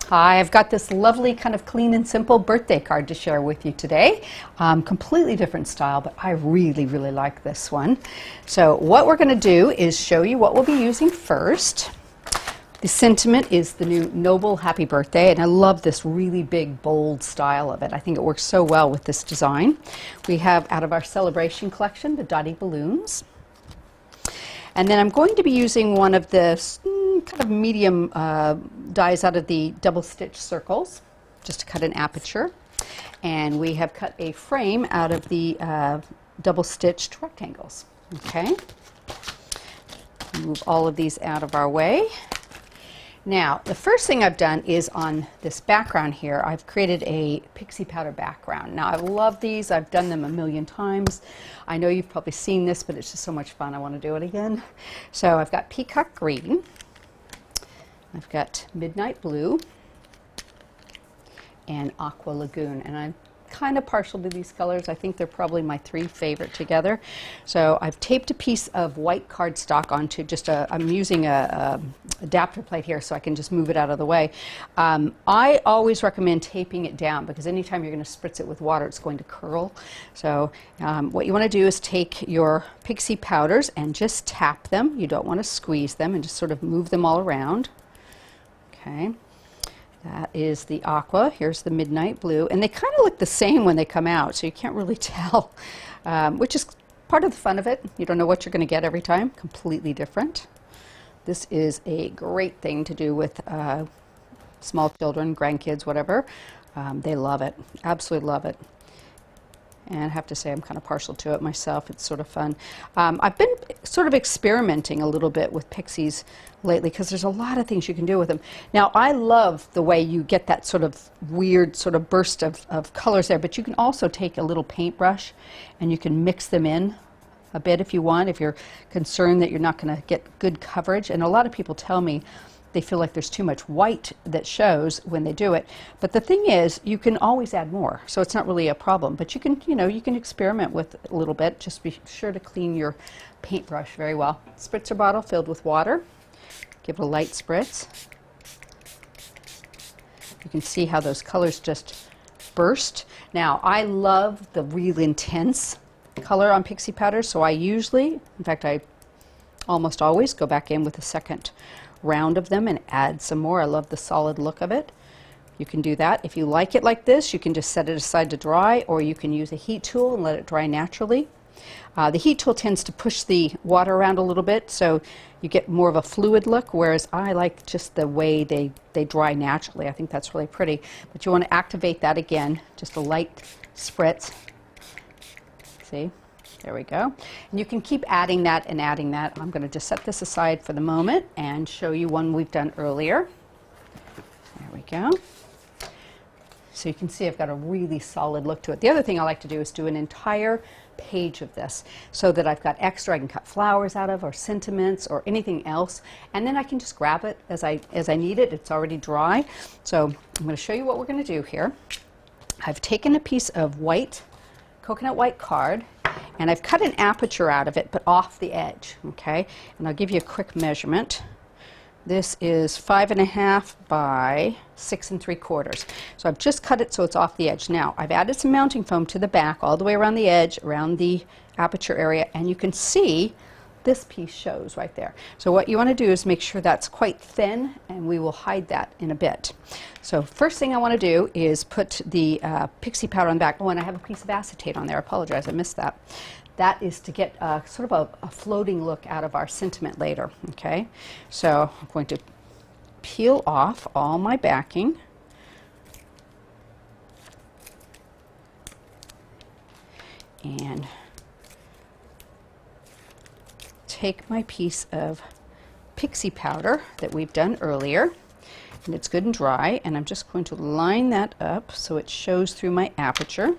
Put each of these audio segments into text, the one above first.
Hi, I've got this lovely kind of clean and simple birthday card to share with you today. Completely different style, but I really like this one. So what we're going to do is show you what we'll be using first. The sentiment is the new Noble Happy Birthday, and I love this really big, bold style of it. I think it works so well with this design. We have, out of our celebration collection, the Dotty balloons. And then I'm going to be using one of the kind of medium dies out of the double stitch circles, just to cut an aperture. And we have cut a frame out of the double stitched rectangles. Okay. Move all of these out of our way. Now, the first thing I've done is on this background here, I've created a Pixie powder background. Now, I love these. I've done them a million times. I know you've probably seen this, but it's just so much fun. I want to do it again. So I've got Peacock Green. I've got Midnight Blue and Aqua Lagoon. And I'm kind of partial to these colors. I think they're probably my three favorite together. So I've taped a piece of white cardstock onto just I'm using a adapter plate here so I can just move it out of the way. I always recommend taping it down because anytime you're going to spritz it with water, it's going to curl. So what you want to do is take your Pixie powders and just tap them. You don't want to squeeze them, and just sort of move them all around. Okay. That is the Aqua. Here's the Midnight Blue. And they kind of look the same when they come out, so you can't really tell, which is part of the fun of it. You don't know what you're going to get every time. Completely different. This is a great thing to do with small children, grandkids, whatever. They love it. Absolutely love it. And I have to say I'm kind of partial to it myself. It's sort of fun. I've been sort of experimenting a little bit with Pixies lately because there's a lot of things you can do with them. Now, I love the way you get that sort of weird sort of burst of colors there, but you can also take a little paintbrush and you can mix them in a bit if you want, if you're concerned that you're not going to get good coverage. And a lot of people tell me they feel like there's too much white that shows when they do it. But the thing is, you can always add more, so it's not really a problem. But you can, you can experiment with it a little bit. Just be sure to clean your paintbrush very well. Spritzer bottle filled with water. Give it a light spritz. You can see how those colors just burst. Now, I love the real intense color on Pixie powder, so I usually, in fact, I almost always go back in with a second round of them and add some more. I love the solid look of it. You can do that. If you like it like this, you can just set it aside to dry, or you can use a heat tool and let it dry naturally. The heat tool tends to push the water around a little bit, so you get more of a fluid look, whereas I like just the way they dry naturally. I think that's really pretty. But you want to activate that again, just a light spritz. See? There we go. And you can keep adding that and adding that. I'm going to just set this aside for the moment and show you one we've done earlier. There we go. So you can see I've got a really solid look to it. The other thing I like to do is do an entire page of this so that I've got extra I can cut flowers out of, or sentiments, or anything else, and then I can just grab it as I need it. It's already dry. So I'm going to show you what we're going to do here. I've taken a piece of white, coconut white card, and I've cut an aperture out of it, but off the edge, okay? And I'll give you a quick measurement. This is 5.5 by 6 3/4. So I've just cut it so it's off the edge. Now, I've added some mounting foam to the back, all the way around the edge, around the aperture area, and you can see this piece shows right there. So what you want to do is make sure that's quite thin, and we will hide that in a bit. So first thing I want to do is put the Pixie powder on the back. Oh, and I have a piece of acetate on there. I apologize, I missed that. That is to get sort of a floating look out of our sentiment later. Okay, so I'm going to peel off all my backing. And take my piece of Pixie powder that we've done earlier, and it's good and dry, and I'm just going to line that up so it shows through my aperture.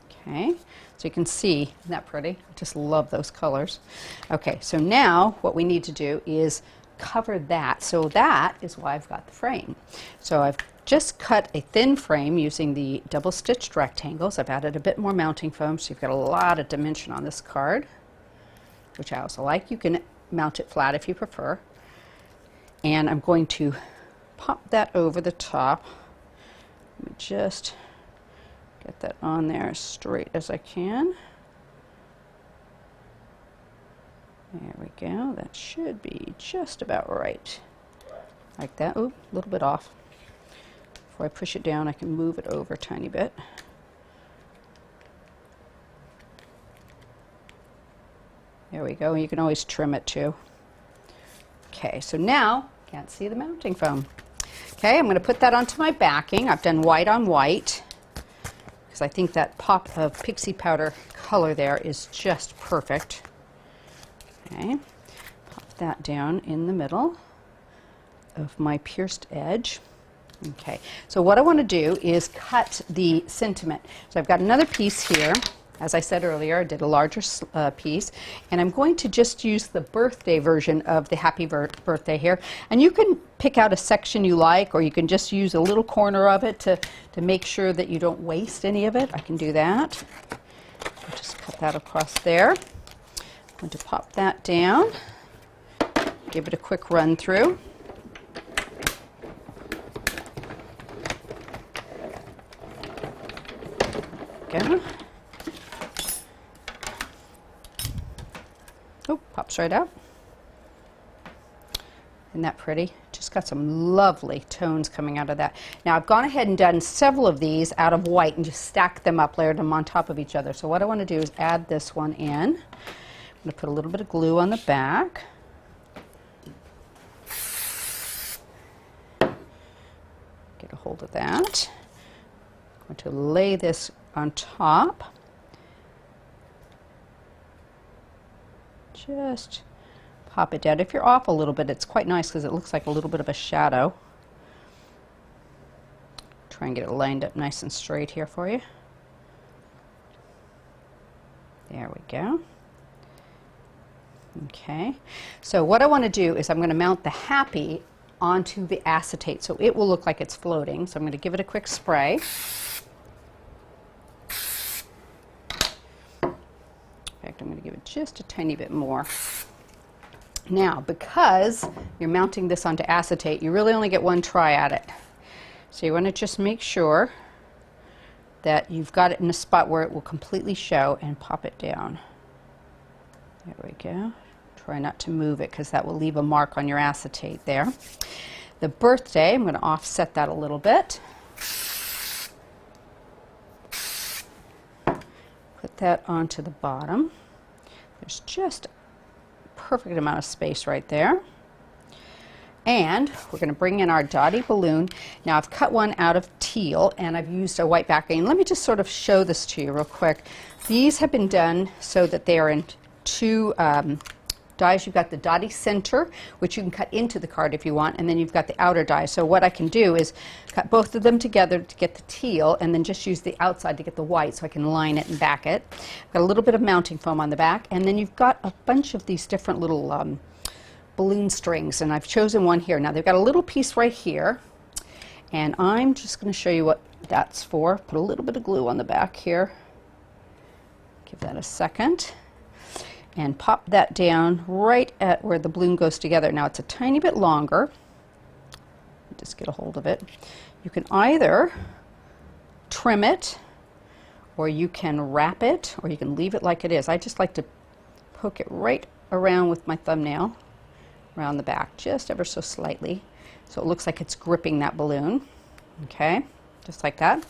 Okay, so you can see, isn't that pretty? I just love those colors. Okay, so now what we need to do is cover that. So that is why I've got the frame. So I've just cut a thin frame using the double stitched rectangles. I've added a bit more mounting foam, so you've got a lot of dimension on this card, which I also like. You can mount it flat if you prefer. And I'm going to pop that over the top. Let me just get that on there as straight as I can. There we go. That should be just about right. Like that. Oop, a little bit off. Before I push it down, I can move it over a tiny bit. There we go. You can always trim it too. Okay, so now, can't see the mounting foam. Okay, I'm going to put that onto my backing. I've done white on white because I think that pop of Pixie powder color there is just perfect. Okay, pop that down in the middle of my pierced edge. Okay, so what I want to do is cut the sentiment. So I've got another piece here. As I said earlier, I did a larger piece, and I'm going to just use the birthday version of the happy birthday here. And you can pick out a section you like, or you can just use a little corner of it to make sure that you don't waste any of it. I can do that. I'll just cut that across there. I'm going to pop that down, give it a quick run through. Go. Oh, pops right out. Isn't that pretty? Just got some lovely tones coming out of that. Now I've gone ahead and done several of these out of white and just stacked them up, layered them on top of each other. So what I want to do is add this one in. I'm going to put a little bit of glue on the back. Get a hold of that. I'm going to lay this on top. Just pop it down. If you're off a little bit, it's quite nice because it looks like a little bit of a shadow. Try and get it lined up nice and straight here for you. There we go. Okay, so what I want to do is I'm going to mount the happy onto the acetate so it will look like it's floating. So I'm going to give it a quick spray. In fact, I'm going to give it just a tiny bit more. Now, because you're mounting this onto acetate, you really only get one try at it. So you want to just make sure that you've got it in a spot where it will completely show and pop it down. There we go. Try not to move it because that will leave a mark on your acetate there. The birthday, I'm going to offset that a little bit. Put that onto the bottom. There's just a perfect amount of space right there. And we're going to bring in our Dotty balloon. Now I've cut one out of teal and I've used a white backing. Let me just sort of show this to you real quick. These have been done so that they are in two dies. You've got the Dotty center, which you can cut into the card if you want, and then you've got the outer die. So what I can do is cut both of them together to get the teal and then just use the outside to get the white so I can line it and back it. I've got a little bit of mounting foam on the back, and then you've got a bunch of these different little balloon strings, and I've chosen one here. Now they've got a little piece right here, and I'm just going to show you what that's for. Put a little bit of glue on the back here. Give that a second. And pop that down right at where the balloon goes together. Now it's a tiny bit longer. Just get a hold of it. You can either trim it, or you can wrap it, or you can leave it like it is. I just like to poke it right around with my thumbnail, around the back, just ever so slightly, so it looks like it's gripping that balloon. Okay, just like that.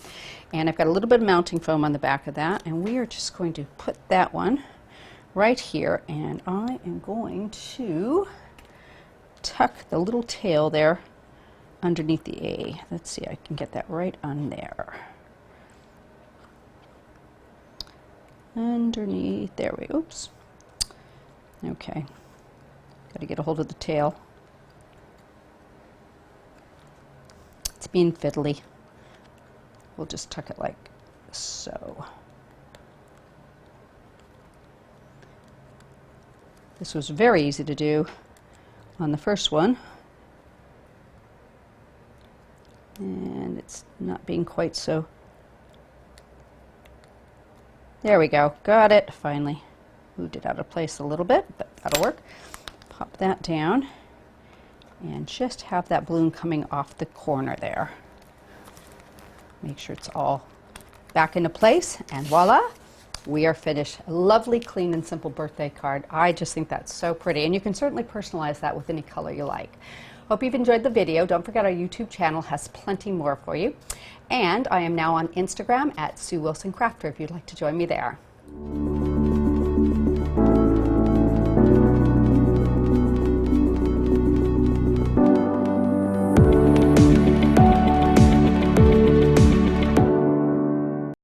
And I've got a little bit of mounting foam on the back of that, and we are just going to put that one right here, and I am going to tuck the little tail there underneath the A. Let's see, I can get that right on there. Underneath, there we go. Oops. Okay, got to get a hold of the tail. It's being fiddly. We'll just tuck it like so. This was very easy to do on the first one, and it's not being quite so. There we go, got it, finally. Moved it out of place a little bit, but that'll work. Pop that down, and just have that balloon coming off the corner there. Make sure it's all back into place, and voila, we are finished. A lovely, clean, and simple birthday card. I just think that's so pretty, and you can certainly personalize that with any color you like. Hope you've enjoyed the video. Don't forget our YouTube channel has plenty more for you. And I am now on Instagram at Sue Wilson Crafter if you'd like to join me there.